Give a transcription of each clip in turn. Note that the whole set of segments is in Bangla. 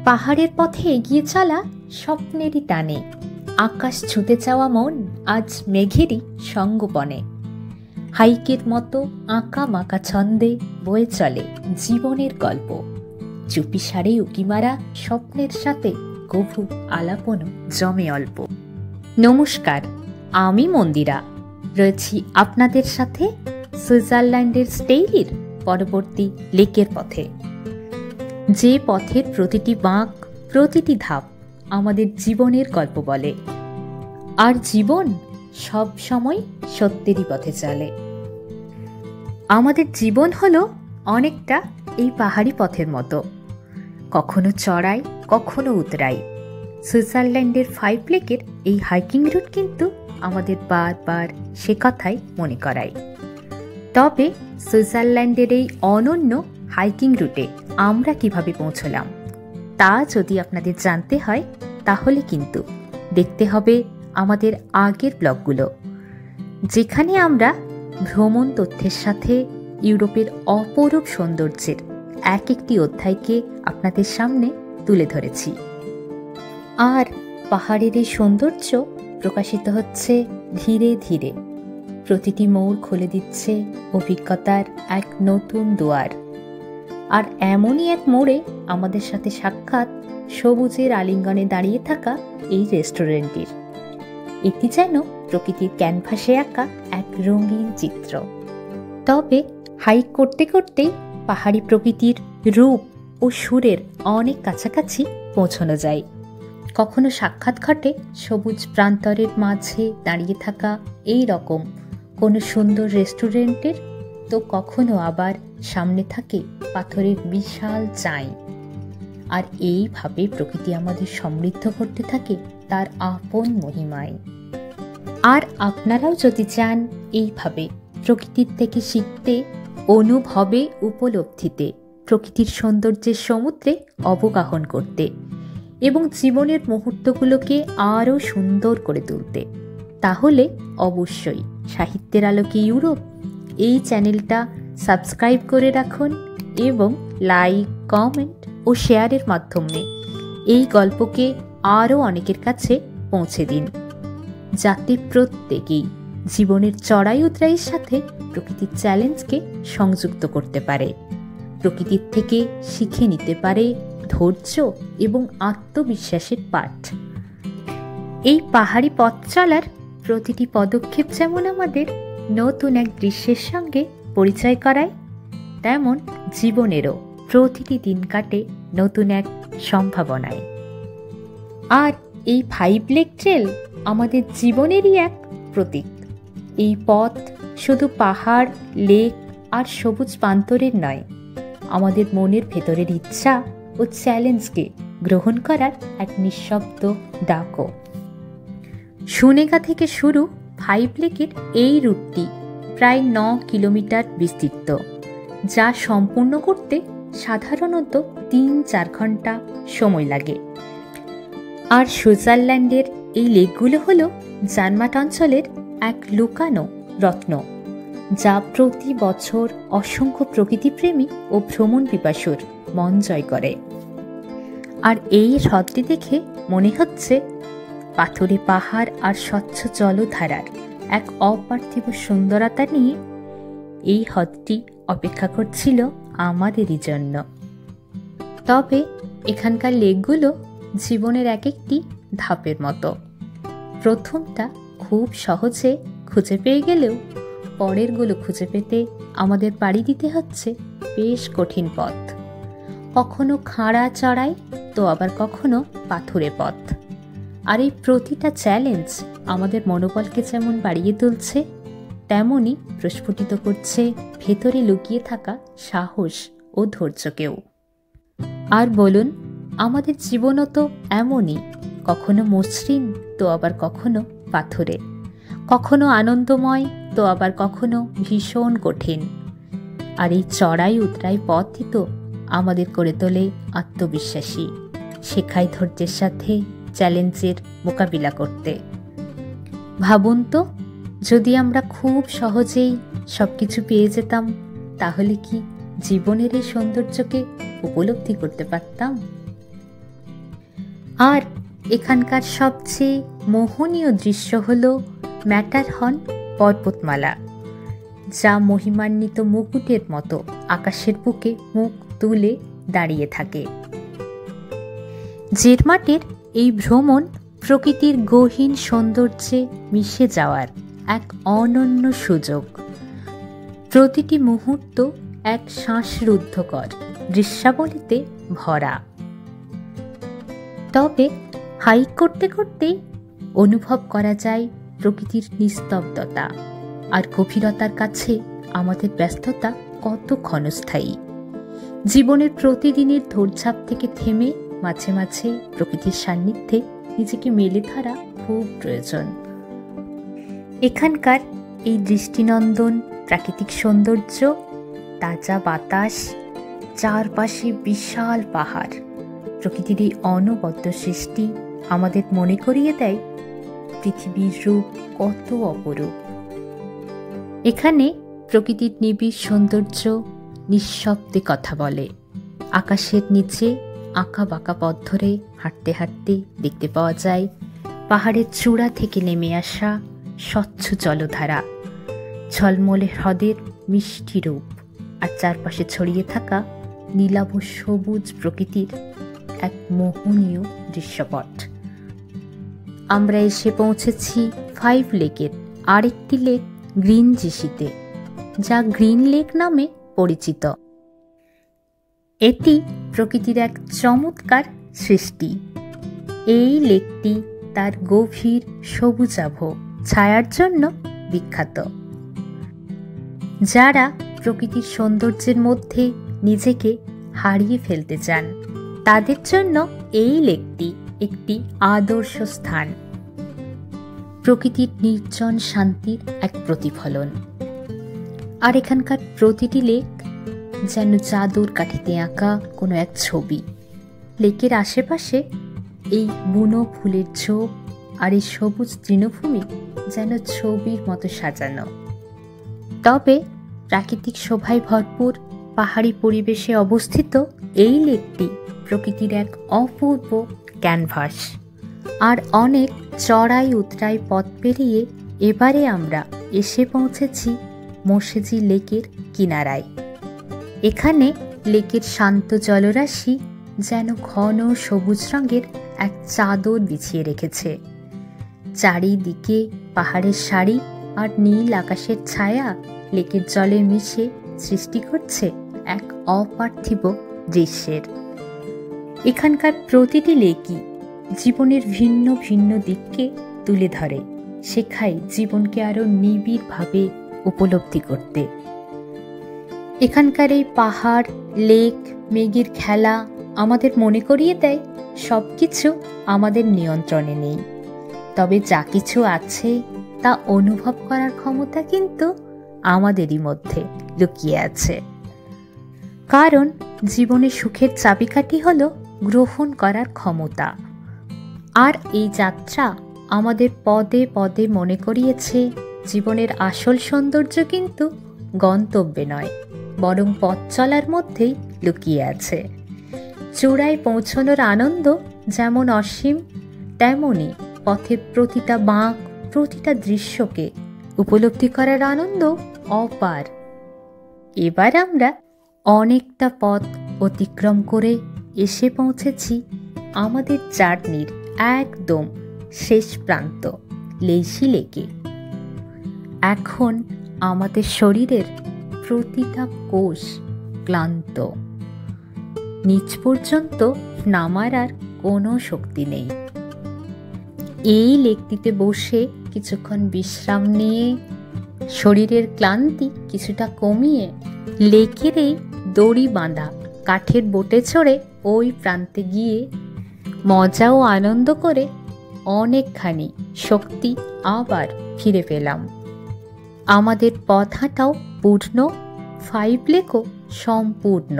পাহাড়ের পথে এগিয়ে চলা স্বপ্নেরই টানে, আকাশ ছুঁতে চাওয়া মন আজ মেঘেরই সঙ্গোপনে। হাইকের মতো আঁকা মাকা ছন্দে বয়ে চলে জীবনের গল্প। চুপি সারে উকি মারা স্বপ্নের সাথে গভীর আলাপনও জমে অল্প। নমস্কার, আমি মন্দিরা, রয়েছি আপনাদের সাথে সুইজারল্যান্ডের স্টেইলির পরবর্তী লেকের পথে। যে পথের প্রতিটি বাঁক, প্রতিটি ধাপ আমাদের জীবনের গল্প বলে, আর জীবন সব সময় সত্যেরই পথে চলে। আমাদের জীবন হলো অনেকটা এই পাহাড়ি পথের মতো, কখনো চড়াই, কখনো উতরাই। সুইজারল্যান্ডের 5 লেকের এই হাইকিং রুট কিন্তু আমাদের বারবার সে কথাই মনে করায়। তবে সুইজারল্যান্ডের এই অনন্য হাইকিং রুটে আমরা কিভাবে পৌঁছলাম তা যদি আপনাদের জানতে হয়, তাহলে কিন্তু দেখতে হবে আমাদের আগের ব্লগগুলো, যেখানে আমরা ভ্রমণ তথ্যের সাথে ইউরোপের অপরূপ সৌন্দর্যের এক একটি অধ্যায়কে আপনাদের সামনে তুলে ধরেছি। আর পাহাড়ের এই সৌন্দর্য প্রকাশিত হচ্ছে ধীরে ধীরে। প্রতিটি মোড় খুলে দিচ্ছে অভিজ্ঞতার এক নতুন দুয়ার। আর এমনই এক মোড়ে আমাদের সাথে সাক্ষাৎ সবুজের আলিঙ্গনে দাঁড়িয়ে থাকা এই রেস্টুরেন্টটির। এটি যেন প্রকৃতির ক্যানভাসে আঁকা এক রঙিন চিত্র। তবে হাইক করতে করতেই পাহাড়ি প্রকৃতির রূপ ও সুরের অনেক কাছাকাছি পৌঁছানো যায়। কখনো সাক্ষাৎ ঘটে সবুজ প্রান্তরের মাঝে দাঁড়িয়ে থাকা এই রকম কোনো সুন্দর রেস্টুরেন্টের, তো কখনো আবার সামনে থাকে পাথরের বিশাল চাই। আর এইভাবে প্রকৃতি আমাদের সমৃদ্ধ করতে থাকে তার আপন মহিমায়। আর আপনারাও যদি চান এইভাবে প্রকৃতির থেকে শিখতে, অনুভবে, উপলব্ধিতে, প্রকৃতির সৌন্দর্যের সমুদ্রে অবগাহন করতে এবং জীবনের মুহূর্তগুলোকে আরও সুন্দর করে তুলতে, তাহলে অবশ্যই সাহিত্যের আলোকে ইউরোপ এই চ্যানেলটা সাবস্ক্রাইব করে রাখুন এবং লাইক, কমেন্ট ও শেয়ারের মাধ্যমে এই গল্পকে আরও অনেকের কাছে পৌঁছে দিন, যাতে প্রত্যেকেই জীবনের চড়াই উতরাইয়ের সাথে প্রকৃতির চ্যালেঞ্জকে সংযুক্ত করতে পারে, প্রকৃতির থেকে শিখে নিতে পারে ধৈর্য এবং আত্মবিশ্বাসের পাঠ। এই পাহাড়ি পথ চলার প্রতিটি পদক্ষেপ যেমন আমাদের নতুন এক দৃশ্যের সঙ্গে পরিচয় করায়, তেমন জীবনেরও প্রতিটি দিন কাটে নতুন এক সম্ভাবনায়। আর এই 5 লেক ট্রেল আমাদের জীবনেরই এক প্রতীক। এই পথ শুধু পাহাড়, লেক আর সবুজ প্রান্তরের নয়, আমাদের মনের ভেতরের ইচ্ছা ও চ্যালেঞ্জকে গ্রহণ করার এক নিঃশব্দ ডাকও। সুনেগা থেকে শুরু 5 লেকের এই রুটটি প্রায় 9 কিলোমিটার বিস্তৃত, যা সম্পূর্ণ করতে সাধারণত 3-4 ঘন্টা সময় লাগে। আর সুইজারল্যান্ডের এই লেকগুলো হলো জার্মাট অঞ্চলের এক লুকানো রত্ন, যা প্রতি বছর অসংখ্য প্রকৃতিপ্রেমী ও ভ্রমণ পিপাসুর মন জয় করে। আর এই হ্রদটি দেখে মনে হচ্ছে পাথুরে পাহাড় আর স্বচ্ছ জলধারার এক অপার্থিব সুন্দরতা নিয়ে এই হ্রদটি অপেক্ষা করছিল আমাদেরই জন্য। তবে এখানকার লেকগুলো জীবনের এক একটি ধাপের মতো। প্রথমটা খুব সহজে খুঁজে পেয়ে গেলেও পরেরগুলো খুঁজে পেতে আমাদের পাড়ি দিতে হচ্ছে বেশ কঠিন পথ। কখনো খাড়া চড়াই, তো আবার কখনো পাথুরে পথ। আর এই প্রতিটা চ্যালেঞ্জ আমাদের মনোবলকে যেমন বাড়িয়ে তুলছে, তেমনই প্রস্ফুটিত করছে ভেতরে লুকিয়ে থাকা সাহস ও ধৈর্যকেও। আর বলুন, আমাদের জীবনও তো এমনই, কখনো মসৃণ, তো আবার কখনো পাথুরে, কখনো আনন্দময়, তো আবার কখনো ভীষণ কঠিন। আর এই চড়াই উতরাই পথই তো আমাদের করে তোলে আত্মবিশ্বাসী, শেখায় ধৈর্যের সাথে চ্যালেঞ্জের মোকাবিলা করতে। ভাবুন তো, যদি আমরা খুব সহজেই সবকিছু পেয়ে যেতাম, তাহলে কি জীবনের এই সৌন্দর্যকে উপলব্ধি করতে পারতাম? আর এখানকার সবচেয়ে মোহনীয় দৃশ্য হল ম্যাটারহর্ন পর্বতমালা, যা মহিমান্বিত মুকুটের মতো আকাশের বুকে মুখ তুলে দাঁড়িয়ে থাকে। জেরমাটের এই ভ্রমণ প্রকৃতির গহীন সৌন্দর্যে মিশে যাওয়ার এক অনন্য সুযোগ। প্রতিটি মুহূর্ত এক শ্বাসরুদ্ধকর দৃশ্যাবলীতে ভরা। তবে হাইক করতে করতেই অনুভব করা যায় প্রকৃতির নিস্তব্ধতা আর গভীরতার কাছে আমাদের ব্যস্ততা কত ক্ষণস্থায়ী। জীবনের প্রতিদিনের ধৈর্য্যাপ থেকে থেমে মাঝে মাঝে প্রকৃতির সান্নিধ্যে নিজেকে মেলে ধরা খুব প্রয়োজন। এখানকার এই দৃষ্টিনন্দন প্রাকৃতিক সৌন্দর্য, তাজা বাতাস, চারপাশে বিশাল পাহাড়, প্রকৃতির এই অনবদ্য সৃষ্টি আমাদের মনে করিয়ে দেয় পৃথিবীর রূপ কত অপরূপ। এখানে প্রকৃতির নিবিড় সৌন্দর্য নিঃশব্দে কথা বলে। আকাশের নিচে আঁকা বাঁকা পথ ধরে হাঁটতে হাঁটতে দেখতে পাওয়া যায় পাহাড়ের চূড়া থেকে নেমে আসা স্বচ্ছ জলধারা, ঝলমলে হ্রদের মিষ্টি রূপ, আর চারপাশে ছড়িয়ে থাকা নীলাভ সবুজ প্রকৃতির এক মোহনীয় দৃশ্যপট। আমরা এসে পৌঁছেছি 5 লেকের আরেকটি লেক গ্রিন জিসিতে, যা গ্রিন লেক নামে পরিচিত। এটি প্রকৃতির এক চমৎকার সৃষ্টি। এই লেকটি তার গভীর সবুজাভ ছায়ার জন্য বিখ্যাত। যারা প্রকৃতির সৌন্দর্যের মধ্যে নিজেকে হারিয়ে ফেলতে চান, তাদের জন্য এই লেকটি একটি আদর্শ স্থান। প্রকৃতির নির্জন শান্তির এক প্রতিফলন। আর এখানকার প্রতিটি লেক যেন জাদুর কাঠিতে আঁকা কোনো এক ছবি। লেকের আশেপাশে এই বুনো ফুলের ঝোপ আর এই সবুজ তৃণভূমি যেন ছবির মতো সাজানো। তবে প্রাকৃতিক শোভায় ভরপুর পাহাড়ি পরিবেশে অবস্থিত এই লেকটি প্রকৃতির এক অপূর্ব ক্যানভাস। আর অনেক চড়াই উতরাই পথ পেরিয়ে এবারে আমরা এসে পৌঁছেছি মোসেজি লেকের কিনারায়। এখানে লেকের শান্ত জলরাশি যেন ঘন সবুজ রঙের এক চাদর বিছিয়ে রেখেছে। চারিদিকে পাহাড়ের সারি আর নীল আকাশের ছায়া লেকের জলে মিশে সৃষ্টি করছে এক অপার্থিব দৃশ্যের। এখানকার প্রতিটি লেকই জীবনের ভিন্ন ভিন্ন দিককে তুলে ধরে, শেখায় জীবনকে আরো নিবিড়ভাবে উপলব্ধি করতে। এখানকার এই পাহাড়, লেক, মেঘের খেলা আমাদের মনে করিয়ে দেয় সবকিছু আমাদের নিয়ন্ত্রণে নেই। তবে যা কিছু আছে তা অনুভব করার ক্ষমতা কিন্তু আমাদেরই মধ্যে লুকিয়ে আছে। কারণ জীবনের সুখের চাবিকাঠি হলো গ্রহণ করার ক্ষমতা। আর এই যাত্রা আমাদের পদে পদে মনে করিয়েছে জীবনের আসল সৌন্দর্য কিন্তু গন্তব্যে নয়, বরং পথ চলার মধ্যেই লুকিয়ে আছে। চূড়ায় পৌঁছানোর আনন্দ যেমন অসীম, তেমনি পথের প্রতিটা বাঁক, প্রতিটা দৃশ্যকে উপলব্ধি করার আনন্দ অপার। এবার আমরা অনেকটা পথ অতিক্রম করে এসে পৌঁছেছি আমাদের জার্নির একদম শেষ প্রান্ত লেইশি লেকে। এখন আমাদের শরীরের প্রতিটা কোষ ক্লান্ত, নিচ পর্যন্ত নামার আর কোনো শক্তি নেই। এই লেকটিতে বসে কিছুক্ষণ বিশ্রাম নিয়ে শরীরের ক্লান্তি কিছুটা কমিয়ে লেকের এই দড়ি বাঁধা কাঠের বোটে চড়ে ওই প্রান্তে গিয়ে মজা ও আনন্দ করে অনেকখানি শক্তি আবার ফিরে পেলাম। আমাদের পথ হাঁটাও পূর্ণ, 5 লেকও সম্পূর্ণ।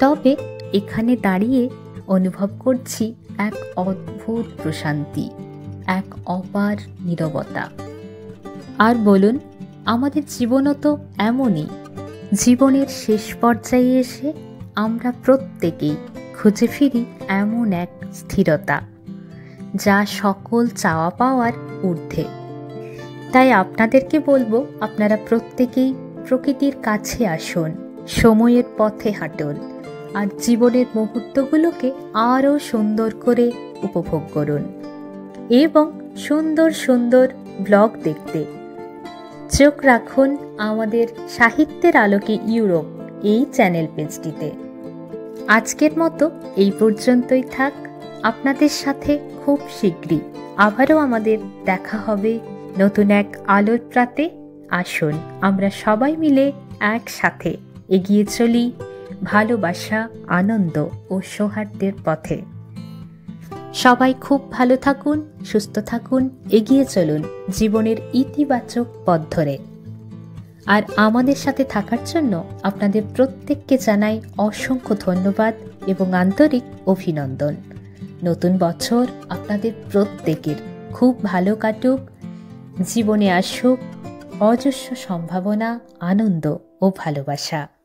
তবে এখানে দাঁড়িয়ে অনুভব করছি এক অদ্ভুত প্রশান্তি, এক অপার নীরবতা। আর বলুন, আমাদের জীবনও তো এমনই। জীবনের শেষ পর্যায়ে এসে আমরা প্রত্যেকেই খুঁজে ফিরি এমন এক স্থিরতা যা সকল চাওয়া পাওয়ার ঊর্ধ্বে। তাই আপনাদেরকে বলবো, আপনারা প্রত্যেকেই প্রকৃতির কাছে আসুন, সময়ের পথে হাঁটুন, আর জীবনের মুহূর্তগুলোকে আরও সুন্দর করে উপভোগ করুন এবং সুন্দর সুন্দর ব্লগ দেখতে চোখ রাখুন আমাদের সাহিত্যের আলোকে ইউরোপ এই চ্যানেল পেজটিতে। আজকের মতো এই পর্যন্তই থাক। আপনাদের সাথে খুব শীঘ্রই আবারও আমাদের দেখা হবে নতুন এক আলোর প্রাতে। আসুন আমরা সবাই মিলে একসাথে এগিয়ে চলি ভালোবাসা, আনন্দ ও সৌহার্দ্যের পথে। সবাই খুব ভালো থাকুন, সুস্থ থাকুন, এগিয়ে চলুন জীবনের ইতিবাচক পথ ধরে। আর আমাদের সাথে থাকার জন্য আপনাদের প্রত্যেককে জানাই অসংখ্য ধন্যবাদ এবং আন্তরিক অভিনন্দন। নতুন বছর আপনাদের প্রত্যেকের খুব ভালো কাটুক, জীবনে আসুক অজস্র সম্ভাবনা, আনন্দ ও ভালোবাসা।